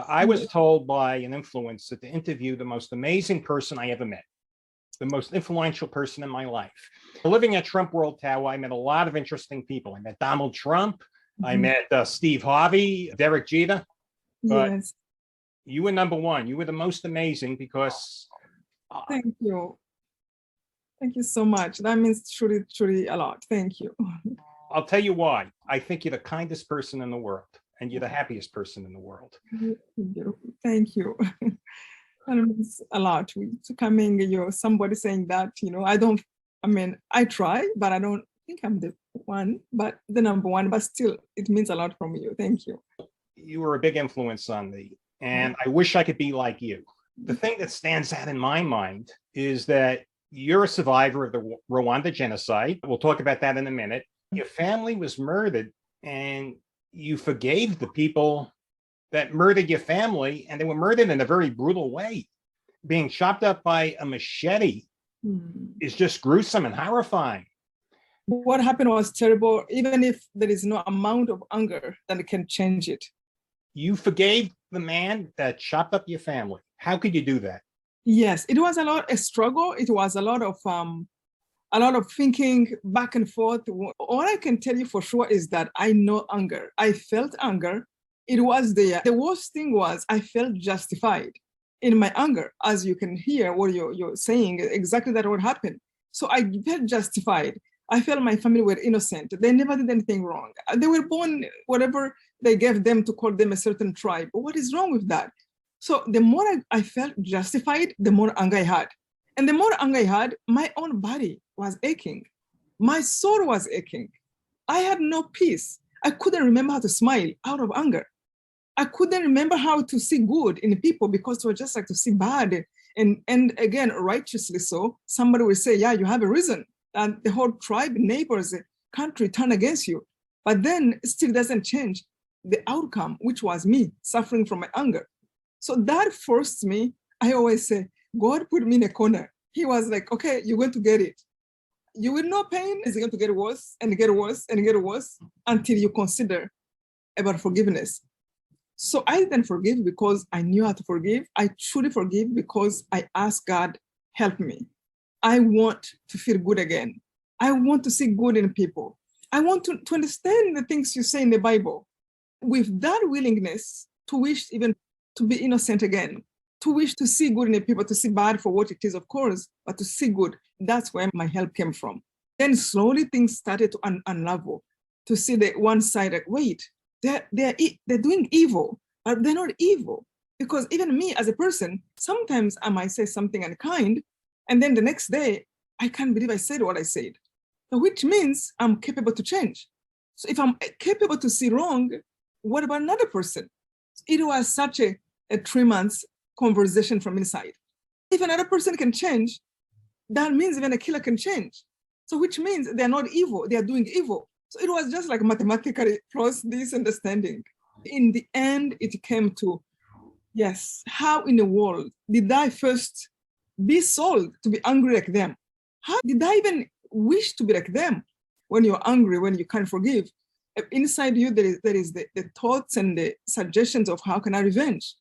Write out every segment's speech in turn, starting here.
I was told by an influencer to interview the most amazing person I ever met, the most influential person in my life. Living at Trump World Tower, I met a lot of interesting people. I met Donald Trump. I met Steve Harvey, Derek Jeter. But Yes, you were number one. You were the most amazing because thank you. Thank you so much. That means truly, truly a lot. Thank you. I'll tell you why. I think you're the kindest person in the world and you're the happiest person in the world. Thank you. That means a lot. Coming, somebody saying that, I try, but I don't think I'm the one, but the number one, but still it means a lot from you. Thank you. You were a big influence on me and I wish I could be like you. The thing that stands out in my mind is that you're a survivor of the Rwanda genocide. We'll talk about that in a minute. Your family was murdered and you forgave the people that murdered your family, and they were murdered in a very brutal way. Being chopped up by a machete is just gruesome and horrifying. What happened was terrible, even if there is no amount of anger that can change it. You forgave the man that chopped up your family. How could you do that? Yes, it was a struggle. It was a lot of thinking back and forth. All I can tell you for sure is that I know anger. I felt anger. It was there. The worst thing was I felt justified in my anger, as you can hear what you're saying, exactly that what happened. So I felt justified. I felt my family were innocent. They never did anything wrong. They were born, whatever they gave them to call them a certain tribe. What is wrong with that? So the more I felt justified, the more anger I had. And the more anger I had, my own body was aching. My soul was aching. I had no peace. I couldn't remember how to smile out of anger. I couldn't remember how to see good in people because it was just like to see bad. And again, righteously so, somebody will say, yeah, you have a reason. And the whole tribe, neighbors, country turn against you. But then it still doesn't change the outcome, which was me suffering from my anger. So that forced me, I always say, God put me in a corner. He was like, okay, you're going to get it. You will know pain is going to get worse and get worse and get worse until you consider about forgiveness. So I then forgive because I knew how to forgive. I truly forgive because I asked God, help me. I want to feel good again. I want to see good in people. I want to understand the things you say in the Bible. With that willingness to wish even to be innocent again, to wish to see good in the people, to see bad for what it is, of course, but to see good, that's where my help came from. Then slowly things started to unravel, to see the one side, like, wait, they're doing evil, but they're not evil. Because even me as a person, sometimes I might say something unkind, and then the next day, I can't believe I said what I said. So which means I'm capable to change. So if I'm capable to see wrong, what about another person? It was such a 3 months conversation from inside. If another person can change, that means even a killer can change. So which means they're not evil, they are doing evil. So it was just like mathematically plus this understanding. In the end, it came to, yes, how in the world did I first be sold to be angry like them? How did I even wish to be like them? When you're angry, when you can't forgive, inside you, there is the thoughts and the suggestions of how can I revenge?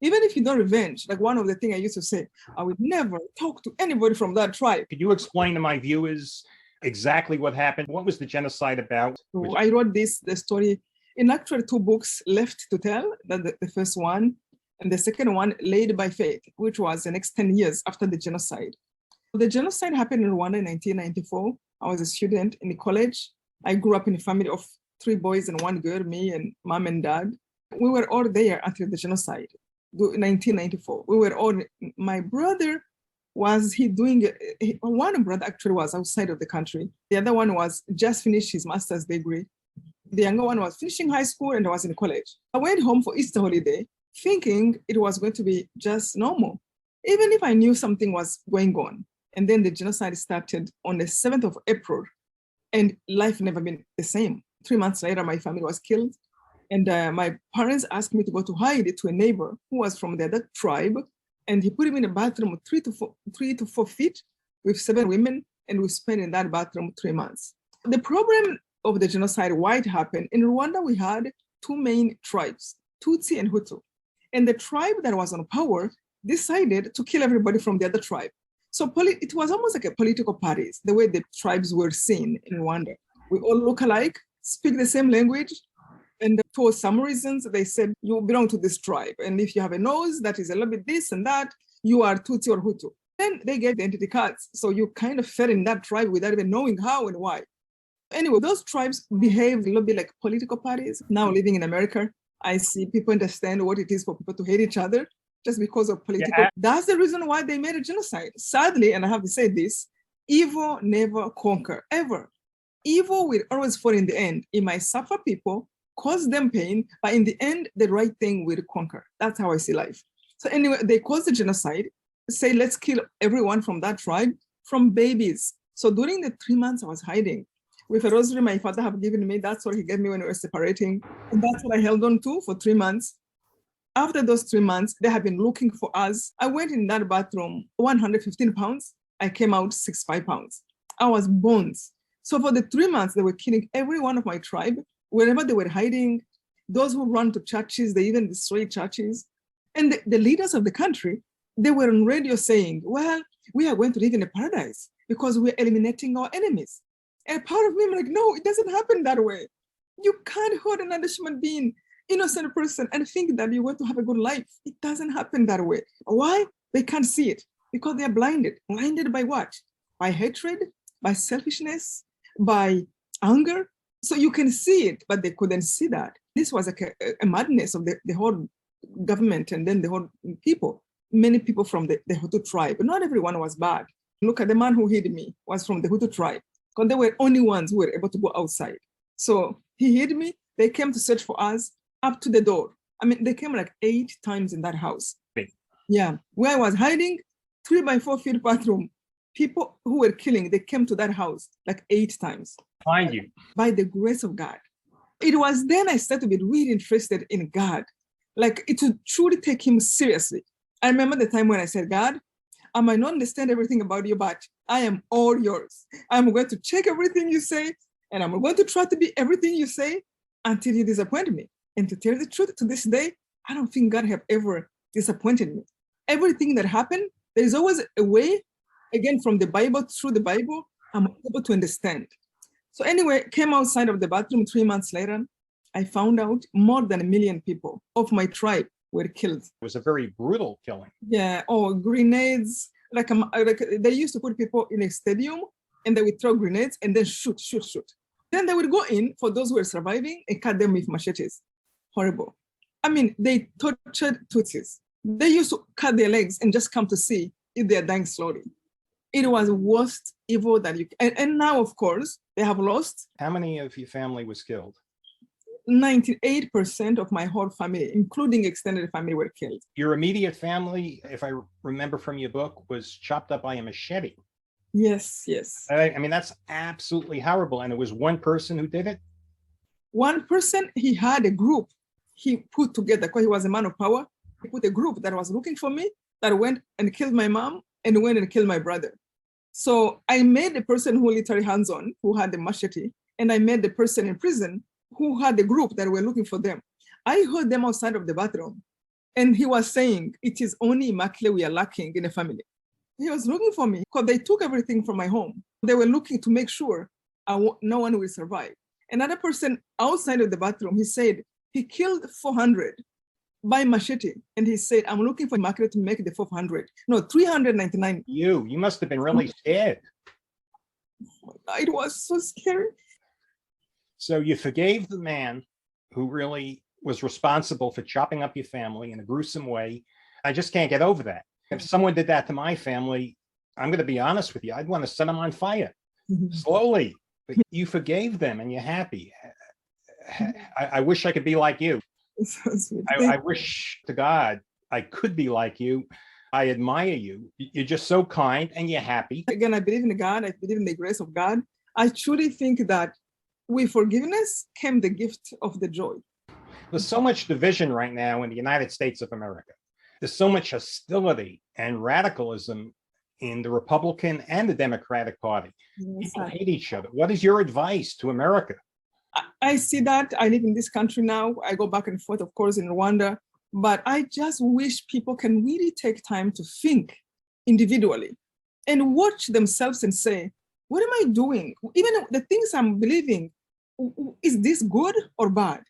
Even if you don't revenge, like one of the things I used to say, I would never talk to anybody from that tribe. Could you explain to my viewers exactly what happened? What was the genocide about? So I wrote the story in actually 2 books left to tell, that the first one, and the second one, Laid by Faith, which was the next 10 years after the genocide. The genocide happened in Rwanda in 1994. I was a student in college. I grew up in a family of 3 boys and 1 girl, me and mom and dad. We were all there until the genocide. In 1994, we were all, my brother was one brother actually was outside of the country. The other one was just finished his master's degree. The younger one was finishing high school and was in college. I went home for Easter holiday thinking it was going to be just normal, even if I knew something was going on. And then the genocide started on the 7th of April and life never been the same. 3 months later, my family was killed. And my parents asked me to go to hide to a neighbor who was from the other tribe. And he put him in a bathroom of 3 to 4 feet with 7 women. And we spent in that bathroom 3 months. The problem of the genocide, why it happened, in Rwanda, we had 2 main tribes, Tutsi and Hutu. And the tribe that was on power decided to kill everybody from the other tribe. So it was almost like a political parties, the way the tribes were seen in Rwanda. We all look alike, speak the same language. And for some reasons, they said, you belong to this tribe. And if you have a nose that is a little bit this and that, you are Tutsi or Hutu. Then they gave the identity cards. So you kind of fell in that tribe without even knowing how and why. Anyway, those tribes behaved a little bit like political parties. Now living in America, I see people understand what it is for people to hate each other just because of political. Yeah. That's the reason why they made a genocide. Sadly, and I have to say this, evil never conquer, ever. Evil will always fall in the end. It might suffer people, cause them pain, but in the end, the right thing will conquer. That's how I see life. So anyway, they caused the genocide, say, let's kill everyone from that tribe, from babies. So during the 3 months I was hiding, with a rosary my father have given me, that's what he gave me when we were separating. And that's what I held on to for 3 months. After those 3 months, they have been looking for us. I went in that bathroom, 115 pounds. I came out 65 pounds. I was bones. So for the 3 months, they were killing every one of my tribe, wherever they were hiding. Those who run to churches, they even destroyed churches. And the leaders of the country, they were on radio saying, well, we are going to live in a paradise because we're eliminating our enemies. And part of me, I'm like, no, it doesn't happen that way. You can't hurt another human being, innocent person, and think that you want to have a good life. It doesn't happen that way. Why? They can't see it because they are blinded. Blinded by what? By hatred, by selfishness, by anger. So you can see it, but they couldn't see that. This was like a madness of the whole government and then the whole people. Many people from the Hutu tribe, but not everyone was bad. Look at the man who hid me was from the Hutu tribe because they were only ones who were able to go outside. So he hid me. They came to search for us up to the door. I mean, they came like 8 times in that house. Yeah, where I was hiding, 3x4 feet bathroom. People who were killing, they came to that house like 8 times. Find you. By the grace of God. It was then I started to be really interested in God. Like it would truly take him seriously. I remember the time when I said, God, I might not understand everything about you, but I am all yours. I'm going to check everything you say, and I'm going to try to be everything you say until you disappoint me. And to tell the truth, to this day, I don't think God have ever disappointed me. Everything that happened, there is always a way, again, from the Bible, through the Bible, I'm able to understand. So anyway, came outside of the bathroom 3 months later, I found out more than 1 million people of my tribe were killed. It was a very brutal killing. Yeah, grenades. Like they used to put people in a stadium and they would throw grenades and then shoot. Then they would go in for those who were surviving and cut them with machetes. Horrible. I mean, they tortured Tutsis. They used to cut their legs and just come to see if they're dying slowly. It was the worst evil that you can. And now, of course, they have lost. How many of your family was killed? 98% of my whole family, including extended family, were killed. Your immediate family, if I remember from your book, was chopped up by a machete. Yes. I mean, that's absolutely horrible. And it was one person who did it? One person, he had a group he put together because he was a man of power. He put a group that was looking for me that went and killed my mom and went and killed my brother. So I made the person who literally hands-on, who had the machete, and I made the person in prison who had the group that were looking for them. I heard them outside of the bathroom, and he was saying, it is only Immaculée we are lacking in the family. He was looking for me because they took everything from my home. They were looking to make sure no one will survive. Another person outside of the bathroom, he said, he killed 400 by machete. And he said, I'm looking for Immaculée to make the 400. No, 399. You must have been really scared. It was so scary. So you forgave the man who really was responsible for chopping up your family in a gruesome way. I just can't get over that. If someone did that to my family, I'm going to be honest with you, I'd want to set them on fire slowly. But you forgave them and you're happy. I wish I could be like you. I wish to God I could be like you. I admire you. You're just so kind and you're happy. Again, I believe in God. I believe in the grace of God. I truly think that with forgiveness came the gift of the joy. There's so much division right now in the United States of America. There's so much hostility and radicalism in the Republican and the Democratic Party. Yes, people hate each other. What is your advice to America? I see that. I live in this country now. I go back and forth, of course, in Rwanda. But I just wish people can really take time to think individually and watch themselves and say, what am I doing? Even the things I'm believing, is this good or bad?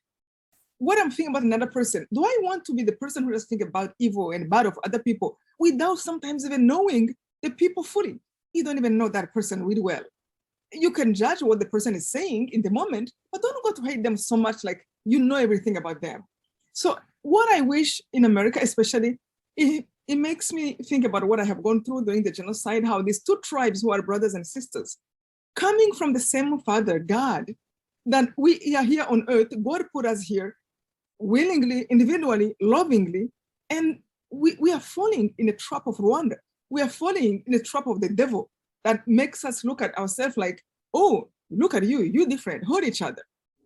What I'm thinking about another person, do I want to be the person who just think about evil and bad of other people without sometimes even knowing the people fully? You don't even know that person really well. You can judge what the person is saying in the moment, but don't go to hate them so much like you know everything about them. So what I wish in America, especially, it makes me think about what I have gone through during the genocide, how these two tribes who are brothers and sisters, coming from the same Father, God, that we are here on earth, God put us here willingly, individually, lovingly, and we are falling in the trap of Rwanda. We are falling in the trap of the devil that makes us look at ourselves like, oh, look at you, you're different, hurt each other.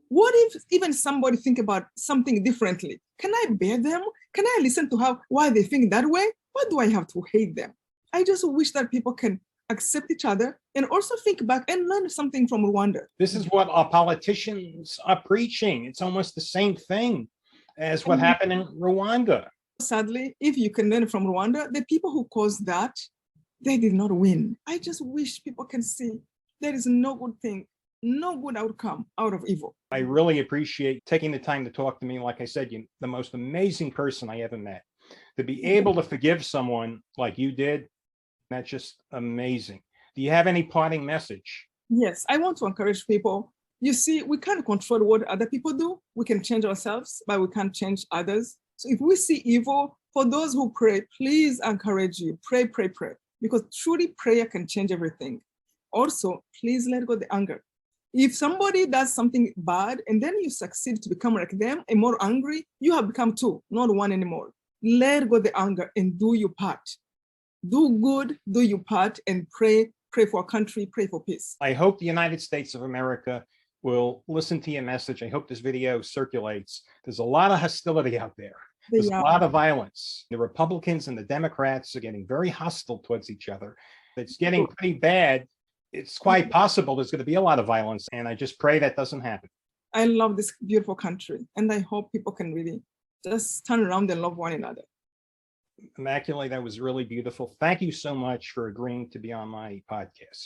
What if even somebody think about something differently? Can I bear them? Can I listen to why they think that way? Why do I have to hate them? I just wish that people can accept each other and also think back and learn something from Rwanda. This is what our politicians are preaching. It's almost the same thing as what happened in Rwanda. Sadly, if you can learn from Rwanda, the people who caused that, they did not win. I just wish people can see there is no good thing, no good outcome out of evil. I really appreciate taking the time to talk to me. Like I said, you're the most amazing person I ever met. To be able to forgive someone like you did, that's just amazing. Do you have any parting message? Yes, I want to encourage people. You see, we can't control what other people do. We can change ourselves, but we can't change others. So if we see evil, for those who pray, please encourage you. Pray, pray, pray. Because truly prayer can change everything. Also, please let go the anger. If somebody does something bad and then you succeed to become like them and more angry, you have become two, not one anymore. Let go the anger and do your part. Do good, do your part, and pray for our country, pray for peace. I hope the United States of America will listen to your message. I hope this video circulates. There's a lot of hostility out there. There's a lot of violence. The Republicans and the Democrats are getting very hostile towards each other. It's getting pretty bad. It's quite possible there's going to be a lot of violence, and I just pray that doesn't happen. I love this beautiful country, and I hope people can really just turn around and love one another. Immaculée, that was really beautiful. Thank you so much for agreeing to be on my podcast.